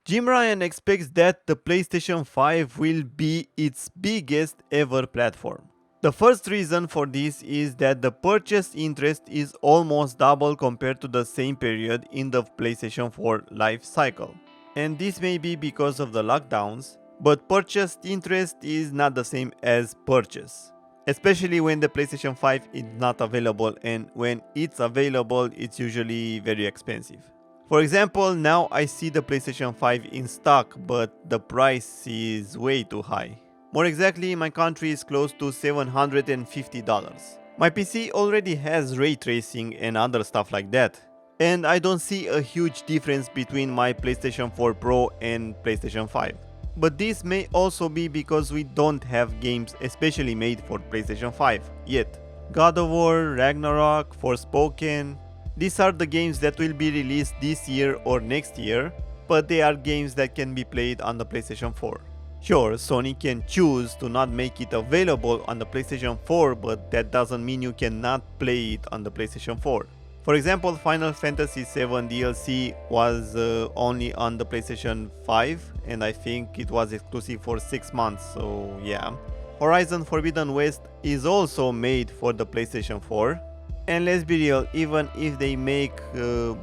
Jim Ryan expects that the PlayStation 5 will be its biggest ever platform. The first reason for this is that the purchase interest is almost double compared to the same period in the PlayStation 4 life cycle. And this may be because of the lockdowns, but purchase interest is not the same as purchase. Especially when the PlayStation 5 is not available, and when it's available, it's usually very expensive. For example, now I see the PlayStation 5 in stock, but the price is way too high. More exactly, my country is close to $750. My PC already has ray tracing and other stuff like that. And I don't see a huge difference between my PlayStation 4 Pro and PlayStation 5. But this may also be because we don't have games especially made for PlayStation 5 yet. God of War, Ragnarok, Forspoken. These are the games that will be released this year or next year, but they are games that can be played on the PlayStation 4. Sure, Sony can choose to not make it available on the PlayStation 4, but that doesn't mean you cannot play it on the PlayStation 4. For example, Final Fantasy VII DLC was only on the PlayStation 5, and I think it was exclusive for 6 months, so yeah. Horizon Forbidden West is also made for the PlayStation 4. And let's be real, even if they make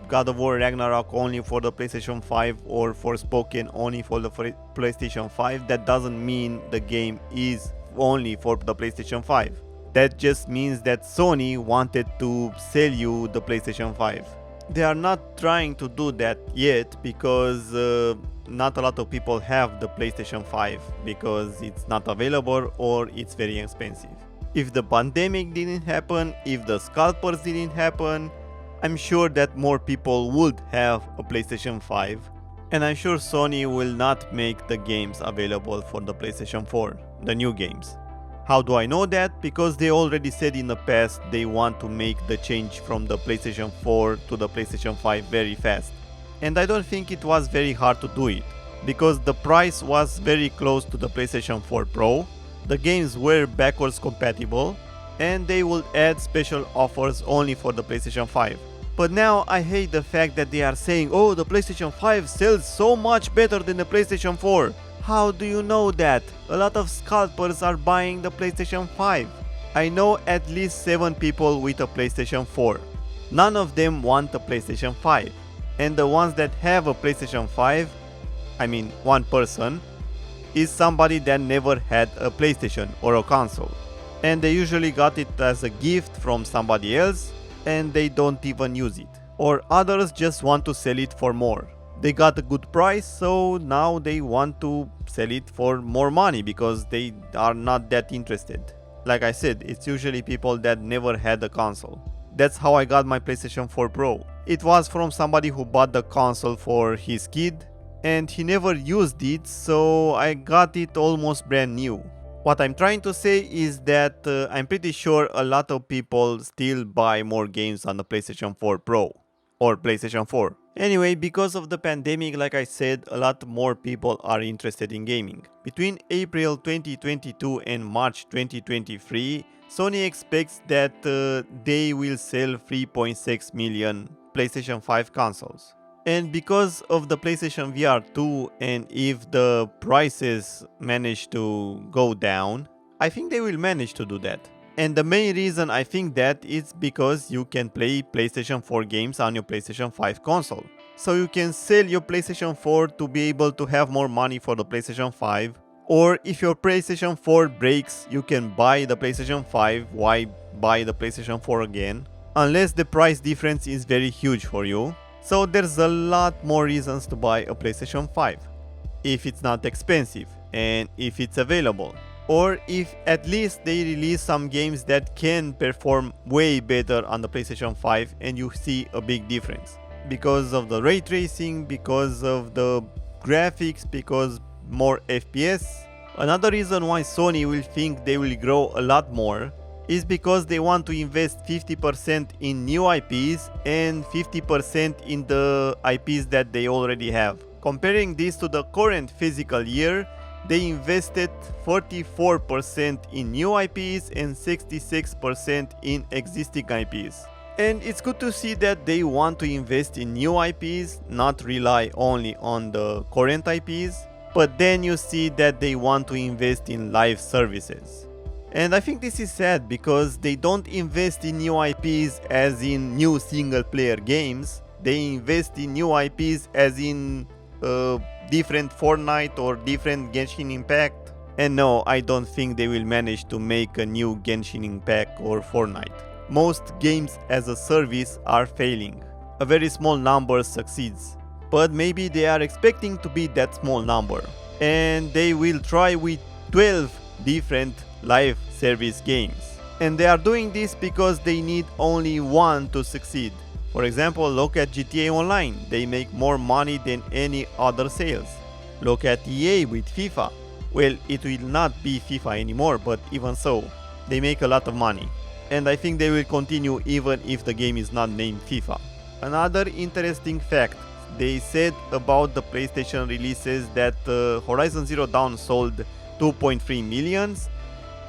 God of War Ragnarok only for the PlayStation 5 or Forspoken only for the PlayStation 5, that doesn't mean the game is only for the PlayStation 5. That just means that Sony wanted to sell you the PlayStation 5. They are not trying to do that yet because not a lot of people have the PlayStation 5 because it's not available or it's very expensive. If the pandemic didn't happen, if the scalpers didn't happen, I'm sure that more people would have a PlayStation 5, and I'm sure Sony will not make the games available for the PlayStation 4, the new games. How do I know that? Because they already said in the past they want to make the change from the PlayStation 4 to the PlayStation 5 very fast. And I don't think it was very hard to do it, because the price was very close to the PlayStation 4 Pro. The games were backwards compatible, and they will add special offers only for the PlayStation 5. But now I hate the fact that they are saying, oh, the PlayStation 5 sells so much better than the PlayStation 4. How do you know that? A lot of scalpers are buying the PlayStation 5. I know at least 7 people with a PlayStation 4. None of them want a PlayStation 5. And the ones that have a PlayStation 5, I mean one person, is somebody that never had a PlayStation or a console. And they usually got it as a gift from somebody else and they don't even use it. Or others just want to sell it for more. They got a good price, so now they want to sell it for more money because they are not that interested. Like I said, it's usually people that never had a console. That's how I got my PlayStation 4 Pro. It was from somebody who bought the console for his kid, and he never used it, so I got it almost brand new. What I'm trying to say is that I'm pretty sure a lot of people still buy more games on the PlayStation 4 Pro or PlayStation 4. Anyway, because of the pandemic, like I said, a lot more people are interested in gaming. Between April 2022 and March 2023, Sony expects that they will sell 3.6 million PlayStation 5 consoles. And because of the PlayStation VR 2, and if the prices manage to go down, I think they will manage to do that. And the main reason I think that is because you can play PlayStation 4 games on your PlayStation 5 console. So you can sell your PlayStation 4 to be able to have more money for the PlayStation 5. Or if your PlayStation 4 breaks, you can buy the PlayStation 5. Why buy the PlayStation 4 again? Unless the price difference is very huge for you. So there's a lot more reasons to buy a PlayStation 5. If it's not expensive and if it's available. Or if at least they release some games that can perform way better on the PlayStation 5 and you see a big difference. Because of the ray tracing, because of the graphics, because more FPS. Another reason why Sony will think they will grow a lot more is because they want to invest 50% in new IPs and 50% in the IPs that they already have. Comparing this to the current fiscal year, they invested 44% in new IPs and 66% in existing IPs. And it's good to see that they want to invest in new IPs, not rely only on the current IPs, but then you see that they want to invest in live services. And I think this is sad because they don't invest in new IPs as in new single player games, they invest in new IPs as in different Fortnite or different Genshin Impact. And no, I don't think they will manage to make a new Genshin Impact or Fortnite. Most games as a service are failing. A very small number succeeds. But maybe they are expecting to be that small number. And they will try with 12 different live service games. And they are doing this because they need only one to succeed. For example, look at GTA Online. They make more money than any other sales. Look at EA with FIFA. Well, it will not be FIFA anymore, but even so, they make a lot of money. And I think they will continue even if the game is not named FIFA. Another interesting fact, they said about the PlayStation releases that Horizon Zero Dawn sold 2.3 millions,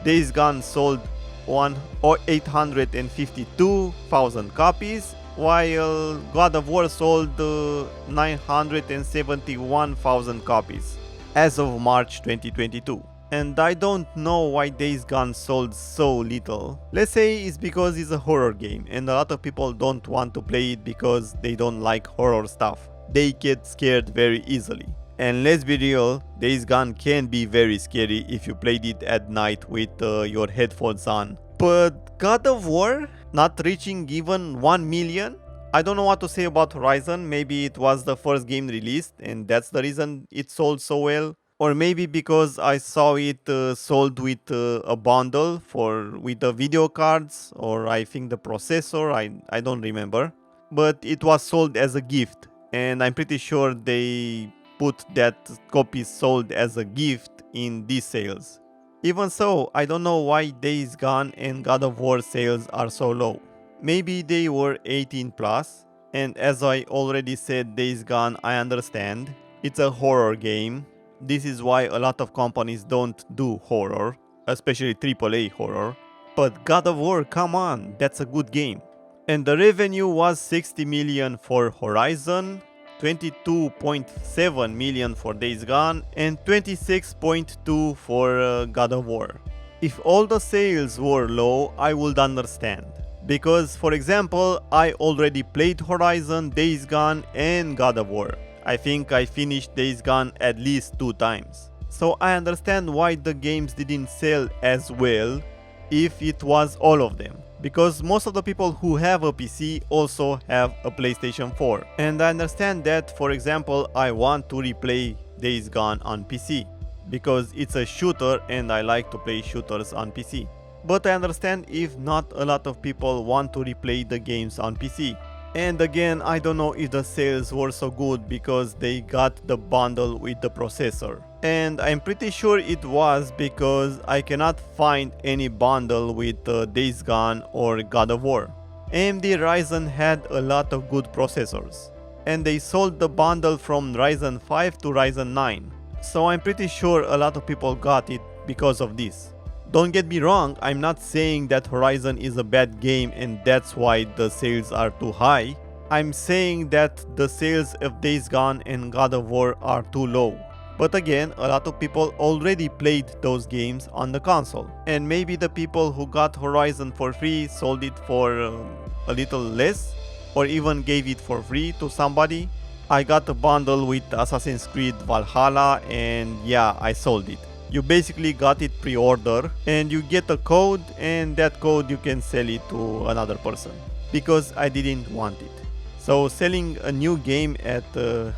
Days Gone sold 852,000 copies, while God of War sold 971,000 copies as of March 2022. And I don't know why Days Gone sold so little. Let's say it's because it's a horror game and a lot of people don't want to play it because they don't like horror stuff. They get scared very easily. And let's be real, Days Gone can be very scary if you played it at night with your headphones on. But God of War not reaching even 1 million? I don't know what to say about Horizon. Maybe it was the first game released and that's the reason it sold so well. Or maybe because I saw it sold with a bundle with the video cards, or I think the processor, I don't remember. But it was sold as a gift, and I'm pretty sure they put that copy sold as a gift in these sales. Even so, I don't know why Days Gone and God of War sales are so low. Maybe they were 18 plus, and as I already said, Days Gone I understand. It's a horror game. This is why a lot of companies don't do horror, especially AAA horror. But God of War, come on, that's a good game. And the revenue was 60 million for Horizon, 22.7 million for Days Gone, and 26.2 for God of War. If all the sales were low, I would understand. Because, for example, I already played Horizon, Days Gone, and God of War. I think I finished Days Gone at least 2 times. So I understand why the games didn't sell as well if it was all of them. Because most of the people who have a PC also have a PlayStation 4. And I understand that, for example, I want to replay Days Gone on PC. Because it's a shooter and I like to play shooters on PC. But I understand if not a lot of people want to replay the games on PC. And again, I don't know if the sales were so good because they got the bundle with the processor. And I'm pretty sure it was because I cannot find any bundle with Days Gone or God of War. AMD Ryzen had a lot of good processors. And they sold the bundle from Ryzen 5 to Ryzen 9. So I'm pretty sure a lot of people got it because of this. Don't get me wrong, I'm not saying that Horizon is a bad game and that's why the sales are too high. I'm saying that the sales of Days Gone and God of War are too low. But again, a lot of people already played those games on the console. And maybe the people who got Horizon for free sold it for a little less, or even gave it for free to somebody. I got a bundle with Assassin's Creed Valhalla and yeah, I sold it. You basically got it pre-order and you get a code, and that code you can sell it to another person. Because I didn't want it. So selling a new game at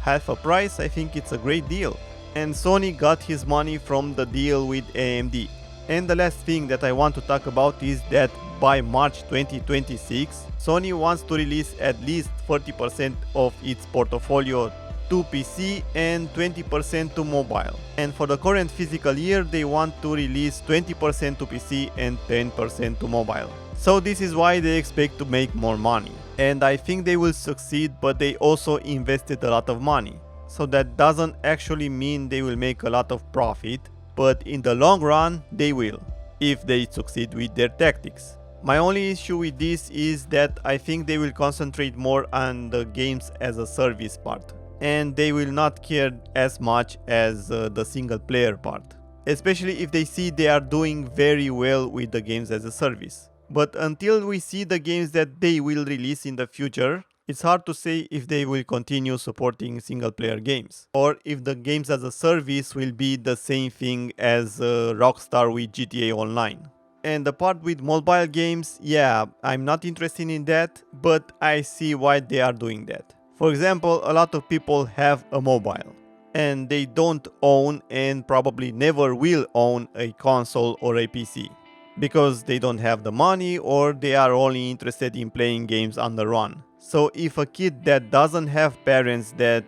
half a price, I think it's a great deal. And Sony got his money from the deal with AMD. And the last thing that I want to talk about is that by March 2026, Sony wants to release at least 40% of its portfolio to PC and 20% to mobile. And for the current fiscal year, they want to release 20% to PC and 10% to mobile. So this is why they expect to make more money. And I think they will succeed, but they also invested a lot of money. So that doesn't actually mean they will make a lot of profit, but in the long run, they will, if they succeed with their tactics. My only issue with this is that I think they will concentrate more on the games as a service part, and they will not care as much as the single player part, especially if they see they are doing very well with the games as a service. But until we see the games that they will release in the future, it's hard to say if they will continue supporting single player games, or if the games as a service will be the same thing as Rockstar with GTA Online. And the part with mobile games, yeah, I'm not interested in that, but I see why they are doing that. For example, a lot of people have a mobile, and they don't own and probably never will own a console or a PC, because they don't have the money or they are only interested in playing games on the run. So if a kid that doesn't have parents that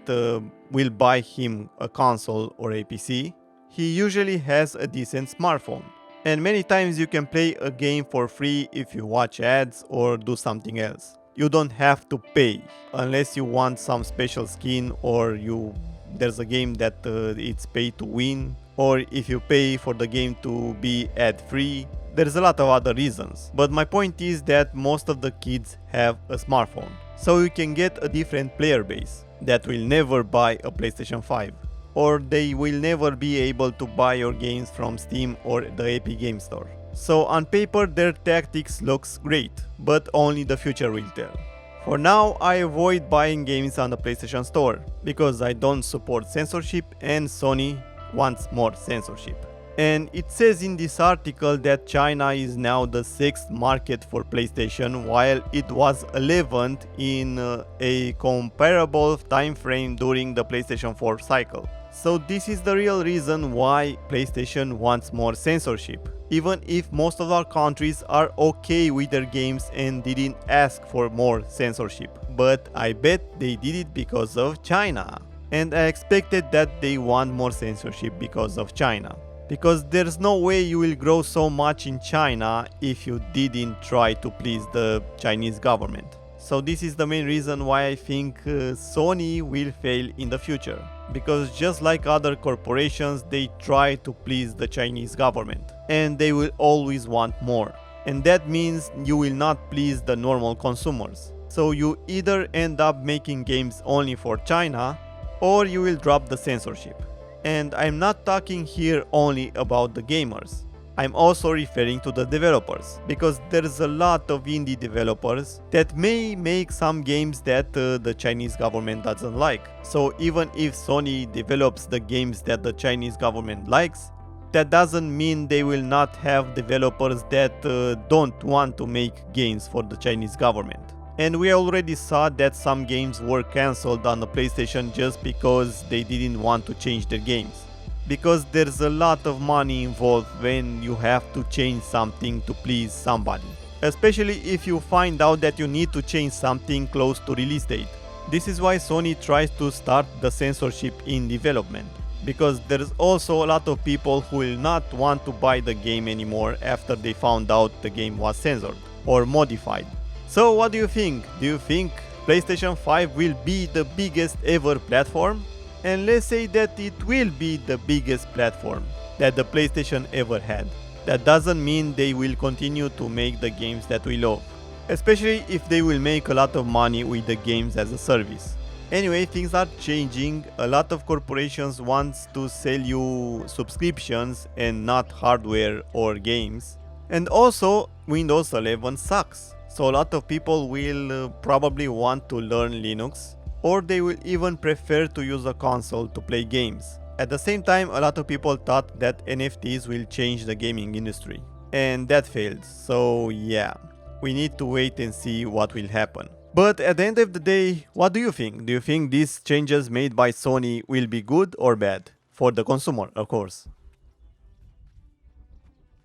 will buy him a console or a PC, he usually has a decent smartphone. And many times you can play a game for free if you watch ads or do something else. You don't have to pay unless you want some special skin, or there's a game that it's pay to win, or if you pay for the game to be ad free. There's a lot of other reasons, but my point is that most of the kids have a smartphone, so you can get a different player base that will never buy a PlayStation 5, or they will never be able to buy your games from Steam or the Epic Game Store. So on paper their tactics looks great, but only the future will tell. For now, I avoid buying games on the PlayStation Store, because I don't support censorship and Sony wants more censorship. And it says in this article that China is now the 6th market for PlayStation, while it was 11th in a comparable time frame during the PlayStation 4 cycle. So this is the real reason why PlayStation wants more censorship, even if most of our countries are okay with their games and didn't ask for more censorship. But I bet they did it because of China. And I expected that they want more censorship because of China. Because there's no way you will grow so much in China if you didn't try to please the Chinese government. So this is the main reason why I think Sony will fail in the future. Because just like other corporations, they try to please the Chinese government, and they will always want more. And that means you will not please the normal consumers. So you either end up making games only for China, or you will drop the censorship. And I'm not talking here only about the gamers. I'm also referring to the developers, because there's a lot of indie developers that may make some games that the Chinese government doesn't like. So even if Sony develops the games that the Chinese government likes, that doesn't mean they will not have developers that don't want to make games for the Chinese government. And we already saw that some games were cancelled on the PlayStation just because they didn't want to change their games. Because there's a lot of money involved when you have to change something to please somebody. Especially if you find out that you need to change something close to release date. This is why Sony tries to start the censorship in development. Because there's also a lot of people who will not want to buy the game anymore after they found out the game was censored or modified. So what do you think? Do you think PlayStation 5 will be the biggest ever platform? And let's say that it will be the biggest platform that the PlayStation ever had. That doesn't mean they will continue to make the games that we love, especially if they will make a lot of money with the games as a service. Anyway, things are changing. A lot of corporations want to sell you subscriptions and not hardware or games. And also, Windows 11 sucks. So a lot of people will probably want to learn Linux, or they will even prefer to use a console to play games. At the same time, a lot of people thought that NFTs will change the gaming industry, and that failed. So yeah, we need to wait and see what will happen. But at the end of the day, what do you think? Do you think these changes made by Sony will be good or bad? For the consumer, of course.